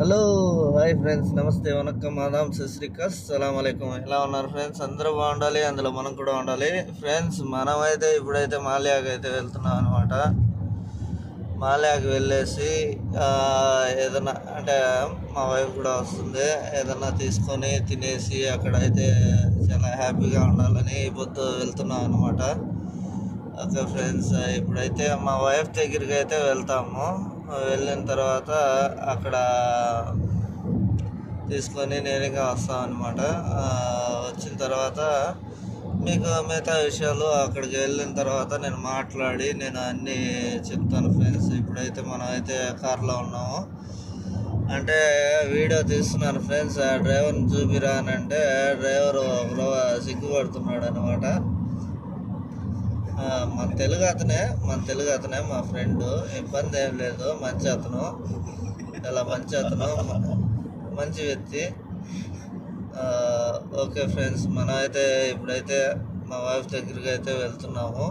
Hello hi friends, నమస్తే, వనక్కం, ఆదాం, సశ్రీకా, సలాం అలైకుం. ఎలా ఉన్నారు ఫ్రెండ్స్? అందరూ బాగుండాలి, అందులో మనం కూడా ఉండాలి ఫ్రెండ్స్. మనమైతే ఇప్పుడైతే మాల్యాకి అయితే వెళ్తున్నాం అనమాట. మాల్యాకి వెళ్ళేసి ఏదన్నా అంటే మా వైఫ్ కూడా వస్తుంది, ఏదన్నా తీసుకొని తినేసి అక్కడైతే చాలా హ్యాపీగా ఉండాలని పొద్దు వెళ్తున్నాం అనమాట. ఓకే ఫ్రెండ్స్, ఇప్పుడైతే మా వైఫ్ దగ్గరికి అయితే వెళ్తాము. వెళ్ళిన తర్వాత అక్కడ తీసుకొని నేరుగా వస్తాం అనమాట. వచ్చిన తర్వాత మీకు మిగతా విషయాలు అక్కడికి వెళ్ళిన తర్వాత నేను మాట్లాడి నేను అన్నీ చెప్తాను ఫ్రెండ్స్. ఇప్పుడైతే మనం అయితే కార్లో ఉన్నాము, అంటే వీడియో తీస్తున్నాను ఫ్రెండ్స్. ఆ డ్రైవర్ని చూపిరా అని అంటే డ్రైవరు సిగ్గుపడుతున్నాడు అనమాట. మన తెలుగు అతనే మా ఫ్రెండ్, ఇబ్బంది ఏం లేదు. మంచి అతను, చాలా మంచి అతను, మంచి వ్యక్తి. ఓకే ఫ్రెండ్స్, మనం అయితే ఇప్పుడైతే మా వైఫ్ దగ్గరికి అయితే వెళ్తున్నాము.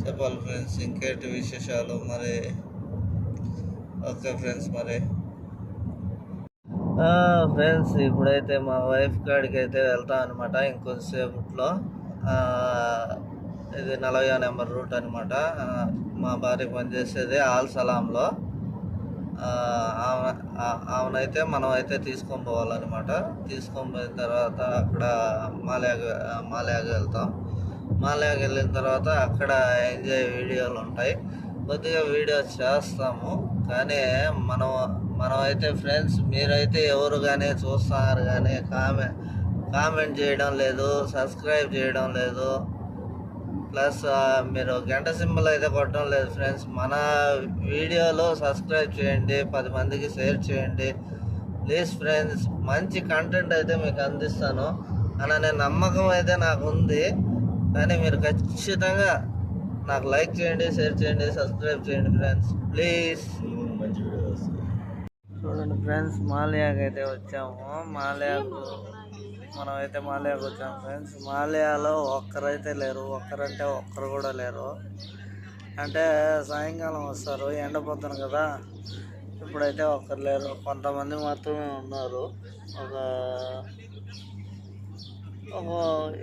చెప్పాలి ఫ్రెండ్స్, ఇంకేంటి విశేషాలు మరి? ఓకే ఫ్రెండ్స్, మరి ఫ్రెండ్స్ ఇప్పుడైతే మా వైఫ్ కాడికి అయితే వెళ్తాం అనమాట. ఇంకొంచెంసేపట్లో ఇది 40వ నెంబర్ రూట్ అనమాట. మా భార్య పనిచేసేది ఆల్ సలాంలో. ఆమెనైతే మనం అయితే తీసుకొని పోవాలన్నమాట. తీసుకొని పోయిన తర్వాత అక్కడ మాల్యాకి వెళ్తాం. మాల్యాకి వెళ్ళిన తర్వాత అక్కడ ఎంజాయ్ వీడియోలు ఉంటాయి, కొద్దిగా వీడియోస్ చేస్తాము. కానీ మనమైతే ఫ్రెండ్స్, మీరైతే ఎవరు కానీ చూస్తున్నారు కానీ కామెంట్ చేయడం లేదు, సబ్స్క్రైబ్ చేయడం లేదు, ప్లస్ మీరు గంట సింబల్ అయితే కొట్టడం లేదు ఫ్రెండ్స్. మన వీడియోలో సబ్స్క్రైబ్ చేయండి, 10 మందికి షేర్ చేయండి ప్లీజ్ ఫ్రెండ్స్. మంచి కంటెంట్ అయితే మీకు అందిస్తాను అనే నమ్మకం అయితే నాకు ఉంది. కానీ మీరు ఖచ్చితంగా నాకు లైక్ చేయండి, షేర్ చేయండి, సబ్స్క్రైబ్ చేయండి ఫ్రెండ్స్ ప్లీజ్. మంచి వీడియోస్ చూడండి ఫ్రెండ్స్. మాల్యాకి అయితే వచ్చాము. మాల్యాకి వచ్చాము ఫ్రెండ్స్. మాల్యాలో ఒక్కరైతే లేరు, ఒక్కరంటే ఒక్కరు కూడా లేరు. అంటే సాయంకాలం వస్తారు, ఎండపోతుంది కదా. ఇప్పుడైతే ఒక్కరు లేరు, కొంతమంది మాత్రమే ఉన్నారు. ఒక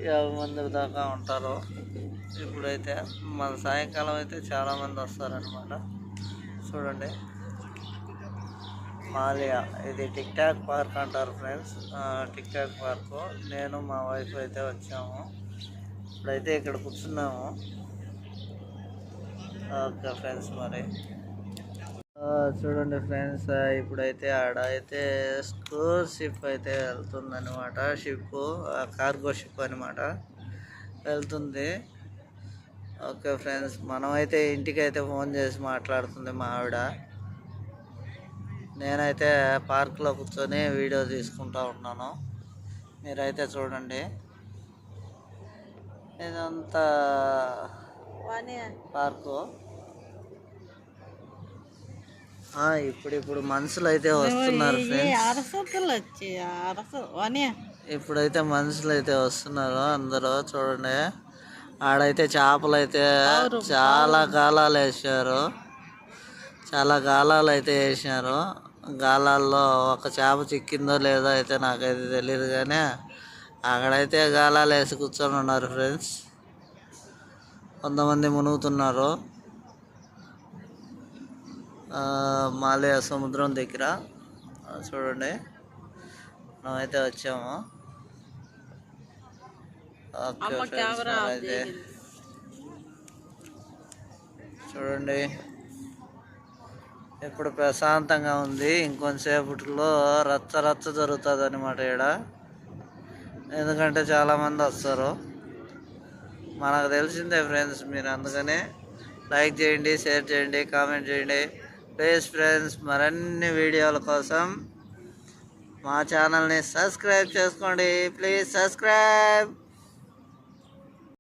50 మంది దాకా ఉంటారు. ఇప్పుడైతే మన సాయంకాలం అయితే చాలామంది వస్తారనమాట. చూడండి, మాల్యా ఇది టిక్ టాక్ పార్క్ అంటారు ఫ్రెండ్స్. టిక్ టాక్ పార్కు నేను మా వైఫ్ అయితే వచ్చాము. ఇప్పుడైతే ఇక్కడ కూర్చున్నాము. ఓకే ఫ్రెండ్స్, మరి చూడండి ఫ్రెండ్స్, ఇప్పుడైతే ఆడ అయితే క్రూజ్ షిప్ అయితే వెళ్తుందన్నమాట. షిప్ కార్గో షిప్ అనమాట, వెళ్తుంది. ఓకే ఫ్రెండ్స్, మనమైతే ఇంటికైతే ఫోన్ చేసి మాట్లాడుతుంది మా ఆవిడ. నేనైతే పార్క్లో కూర్చొని వీడియో తీసుకుంటూ ఉన్నాను. మీరైతే చూడండి, ఇదంతా పార్కు. ఇప్పుడు మనుషులు అయితే వస్తున్నారు ఫ్రెండ్స్. ఇప్పుడైతే మనుషులు అయితే వస్తున్నారు అందరూ. చూడండి, ఆడైతే చేపలు అయితే చాలా గాలాలు అయితే వేసినారు. గాలాల్లో ఒక చేప చిక్కిందో లేదో అయితే నాకైతే తెలియదు, కానీ అక్కడైతే గాలాలు వేసి కూర్చొని ఉన్నారు ఫ్రెండ్స్. కొంతమంది మునుగుతున్నారు. మాల్యా సముద్రం దగ్గర చూడండి, మనమైతే వచ్చాము. ఓకే ఫ్రెండ్స్, అయితే చూడండి, ఇప్పుడు ప్రశాంతంగా ఉంది. ఇంకొంతసేపట్లో రచ్చ జరుగుతుంది అనమాట ఇక్కడ. ఎందుకంటే చాలామంది వస్తారు, మనకు తెలిసిందే ఫ్రెండ్స్. మీరు అందుకనే లైక్ చేయండి, షేర్ చేయండి, కామెంట్ చేయండి ప్లీజ్ ఫ్రెండ్స్. మరిన్ని వీడియోల కోసం మా ఛానల్ని సబ్స్క్రైబ్ చేసుకోండి ప్లీజ్. సబ్స్క్రైబ్.